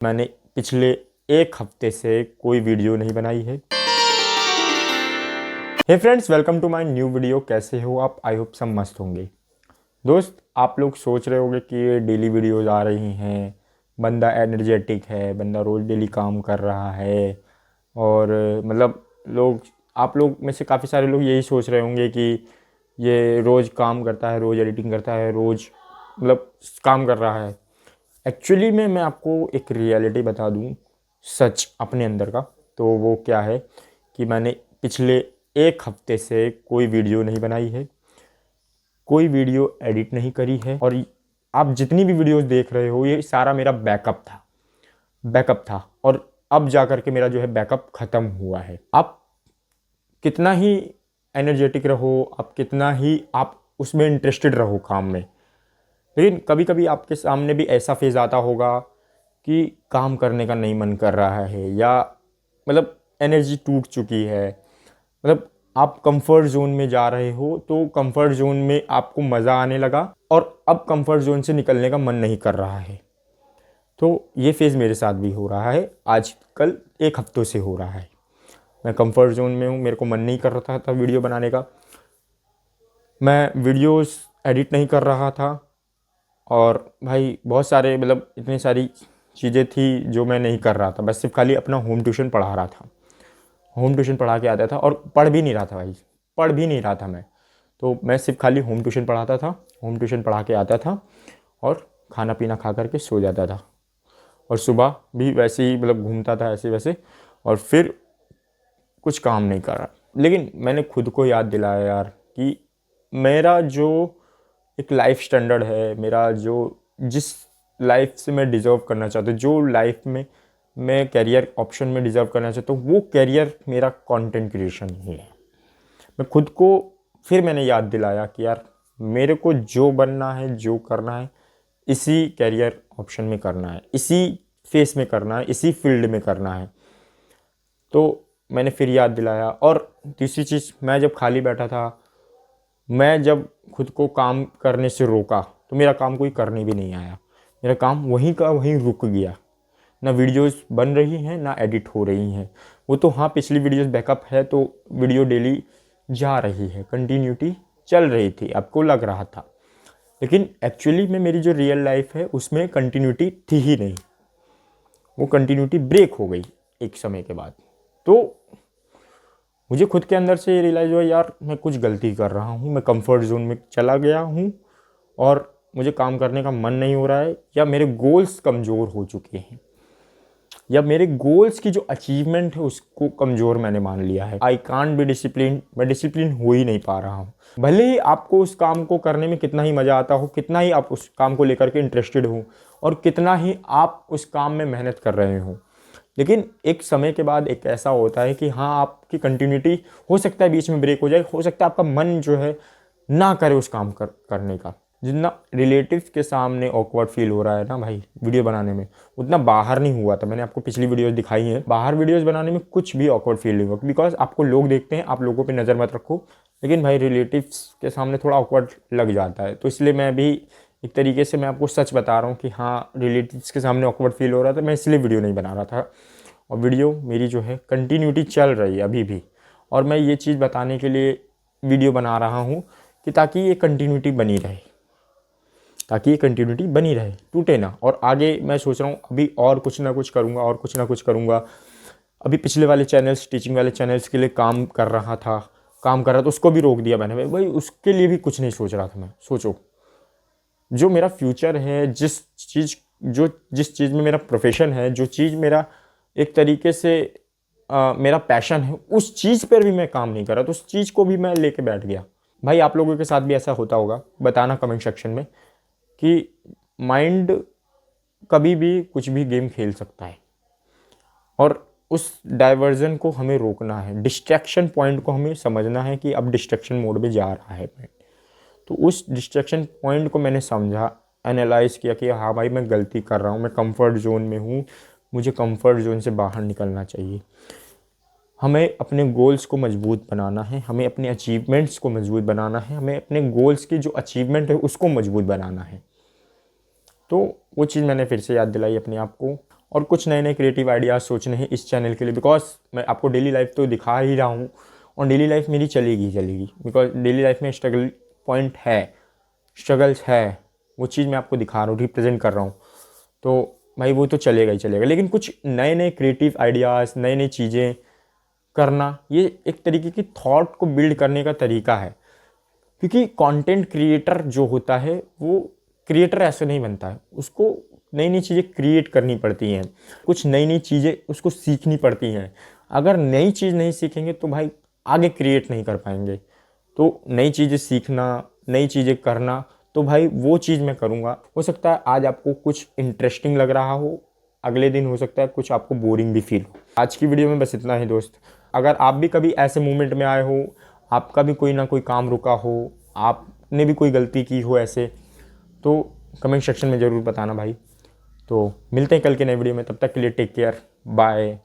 मैंने पिछले एक हफ्ते से कोई वीडियो नहीं बनाई है। Hey friends, welcome to my new video. कैसे हो आप? आई होप सब मस्त होंगे। दोस्त, आप लोग सोच रहे होंगे कि ये डेली वीडियोज़ आ रही हैं, बंदा एनर्जेटिक है, बंदा रोज़ डेली काम कर रहा है। और मतलब आप लोग में से काफ़ी सारे लोग यही सोच रहे होंगे कि ये रोज़ काम करता है, रोज़ एडिटिंग करता है, रोज़ मतलब काम कर रहा है। एक्चुअली में मैं आपको एक रियलिटी बता दूं, सच अपने अंदर का। तो वो क्या है कि मैंने पिछले एक हफ्ते से कोई वीडियो नहीं बनाई है, कोई वीडियो एडिट नहीं करी है। और आप जितनी भी वीडियोस देख रहे हो, ये सारा मेरा बैकअप था। और अब जा कर के मेरा जो है बैकअप ख़त्म हुआ है। आप कितना ही एनर्जेटिक रहो, आप कितना ही आप उसमें इंटरेस्टेड रहो काम में, लेकिन कभी कभी आपके सामने भी ऐसा फेज़ आता होगा कि काम करने का नहीं मन कर रहा है, या मतलब एनर्जी टूट चुकी है। मतलब आप कंफर्ट जोन में जा रहे हो, तो कंफर्ट जोन में आपको मज़ा आने लगा और अब कंफर्ट जोन से निकलने का मन नहीं कर रहा है। तो ये फेज़ मेरे साथ भी हो रहा है, आजकल एक हफ्तों से हो रहा है। मैं कंफर्ट जोन में हूँ, मेरे को मन नहीं कर रहा था वीडियो बनाने का, मैं वीडियोस एडिट नहीं कर रहा था। और भाई बहुत सारे मतलब इतनी सारी चीज़ें थी जो मैं नहीं कर रहा था। बस सिर्फ खाली अपना होम ट्यूशन पढ़ा रहा था, होम ट्यूशन पढ़ा के आता था और पढ़ भी नहीं रहा था भाई, पढ़ भी नहीं रहा था मैं। तो मैं सिर्फ खाली होम ट्यूशन पढ़ाता था, होम ट्यूशन पढ़ा के आता था और खाना पीना खा करके सो जाता था। और सुबह भी वैसे ही मतलब घूमता था ऐसे वैसे, और फिर कुछ काम नहीं करा। लेकिन मैंने खुद को याद दिलाया यार कि मेरा जो एक लाइफ स्टैंडर्ड है, मेरा जो जिस लाइफ से मैं डिज़र्व करना चाहता हूँ, जो लाइफ में मैं कैरियर ऑप्शन में डिज़र्व करना चाहता हूँ, वो कैरियर मेरा कंटेंट क्रिएशन ही है। मैं खुद को फिर मैंने याद दिलाया कि यार मेरे को जो बनना है, जो करना है, इसी कैरियर ऑप्शन में करना है, इसी फेस में करना है, इसी फील्ड में करना है। तो मैंने फिर याद दिलाया। और तीसरी चीज़, मैं जब खाली बैठा था, मैं जब खुद को काम करने से रोका, तो मेरा काम कोई करने भी नहीं आया। मेरा काम वहीं का वहीं रुक गया। ना वीडियोस बन रही हैं, ना एडिट हो रही हैं। वो तो हाँ, पिछली वीडियोस बैकअप है तो वीडियो डेली जा रही है, कंटिन्यूटी चल रही थी, आपको लग रहा था। लेकिन एक्चुअली में मेरी जो रियल लाइफ है उसमें कंटिन्यूटी थी ही नहीं, वो कंटिन्यूटी ब्रेक हो गई एक समय के बाद। तो मुझे खुद के अंदर से ये रियलाइज़ हुआ यार मैं कुछ गलती कर रहा हूँ, मैं कंफर्ट जोन में चला गया हूँ और मुझे काम करने का मन नहीं हो रहा है, या मेरे गोल्स कमज़ोर हो चुके हैं, या मेरे गोल्स की जो अचीवमेंट है उसको कमज़ोर मैंने मान लिया है। आई कांट बी डिसिप्लिन, मैं डिसिप्लिन हो ही नहीं पा रहा हूँ। भले ही आपको उस काम को करने में कितना ही मज़ा आता हो, कितना ही आप उस काम को लेकर के इंटरेस्टेड हो, और कितना ही आप उस काम में मेहनत कर रहे हो, लेकिन एक समय के बाद एक ऐसा होता है कि हाँ, आपकी कंटिन्यूटी हो सकता है बीच में ब्रेक हो जाए, हो सकता है आपका मन जो है ना करे उस काम करने का। जितना रिलेटिव्स के सामने ऑकवर्ड फील हो रहा है ना भाई वीडियो बनाने में, उतना बाहर नहीं हुआ था। मैंने आपको पिछली वीडियोस दिखाई हैं, बाहर वीडियोस बनाने में कुछ भी ऑकवर्ड फील नहीं हुआ, बिकॉज आपको लोग देखते हैं, आप लोगों पे नज़र मत रखो। लेकिन भाई रिलेटिव्स के सामने थोड़ा ऑकवर्ड लग जाता है, तो इसलिए मैं भी एक तरीके से मैं आपको सच बता रहा हूँ कि हाँ, रिलेटिव्स के सामने ऑकवर्ड फील हो रहा था, मैं इसलिए वीडियो नहीं बना रहा था। और वीडियो मेरी जो है कंटिन्यूटी चल रही है अभी भी। और मैं ये चीज़ बताने के लिए वीडियो बना रहा हूँ कि ताकि ये कंटिन्यूटी बनी रहे, ताकि ये कंटिन्यूटी बनी रहे, टूटे ना। और आगे मैं सोच रहा हूँ अभी और कुछ ना कुछ करूँगा, और कुछ ना कुछ करूँगा। अभी पिछले वाले चैनल्स, टीचिंग वाले चैनल्स के लिए काम कर रहा था, तो उसको भी रोक दिया मैंने भाई, उसके लिए भी कुछ नहीं सोच रहा था मैं। सोचो, जो मेरा फ्यूचर है, जिस चीज़ में मेरा प्रोफेशन है, जो चीज़ मेरा एक तरीके से मेरा पैशन है, उस चीज़ पर भी मैं काम नहीं कर रहा, तो उस चीज़ को भी मैं लेके बैठ गया। भाई आप लोगों के साथ भी ऐसा होता होगा, बताना कमेंट सेक्शन में कि माइंड कभी भी कुछ भी गेम खेल सकता है, और उस डाइवर्जन को हमें रोकना है, डिस्ट्रैक्शन पॉइंट को हमें समझना है कि अब डिस्ट्रैक्शन मोड में जा रहा है माइंड। तो उस डिस्ट्रैक्शन पॉइंट को मैंने समझा, एनालाइज किया कि हाँ भाई मैं गलती कर रहा हूँ, मैं कंफर्ट जोन में हूँ, मुझे कंफर्ट जोन से बाहर निकलना चाहिए। हमें अपने गोल्स को मजबूत बनाना है, हमें अपने अचीवमेंट्स को मजबूत बनाना है, हमें अपने गोल्स की जो अचीवमेंट है उसको मजबूत बनाना है। तो वो चीज़ मैंने फिर से याद दिलाई अपने आप को। और कुछ नए नए क्रिएटिव आइडियाज़ सोचने हैं इस चैनल के लिए, बिकॉज मैं आपको डेली लाइफ तो दिखा ही रहा हूँ और डेली लाइफ मेरी चलेगी बिकॉज डेली लाइफ में स्ट्रगल पॉइंट है, स्ट्रगल्स है, वो चीज़ मैं आपको दिखा रहा हूँ, रिप्रेजेंट कर रहा हूँ, तो भाई वो तो चलेगा ही चलेगा। लेकिन कुछ नए नए क्रिएटिव आइडियाज़, नई नई चीज़ें करना, ये एक तरीके की थॉट को बिल्ड करने का तरीका है। क्योंकि कंटेंट क्रिएटर जो होता है वो क्रिएटर ऐसे नहीं बनता है, उसको नई नई चीज़ें क्रिएट करनी पड़ती हैं, कुछ नई नई चीज़ें उसको सीखनी पड़ती हैं। अगर नई चीज़ नहीं सीखेंगे तो भाई आगे क्रिएट नहीं कर पाएंगे। तो नई चीज़ें सीखना, नई चीज़ें करना, तो भाई वो चीज़ मैं करूँगा। हो सकता है आज आपको कुछ इंटरेस्टिंग लग रहा हो, अगले दिन हो सकता है कुछ आपको बोरिंग भी फील हो। आज की वीडियो में बस इतना ही दोस्त। अगर आप भी कभी ऐसे मोमेंट में आए हो, आपका भी कोई ना कोई काम रुका हो, आपने भी कोई गलती की हो ऐसे, तो कमेंट सेक्शन में ज़रूर बताना भाई। तो मिलते हैं कल के नए वीडियो में, तब तक के लिए टेक केयर, बाय।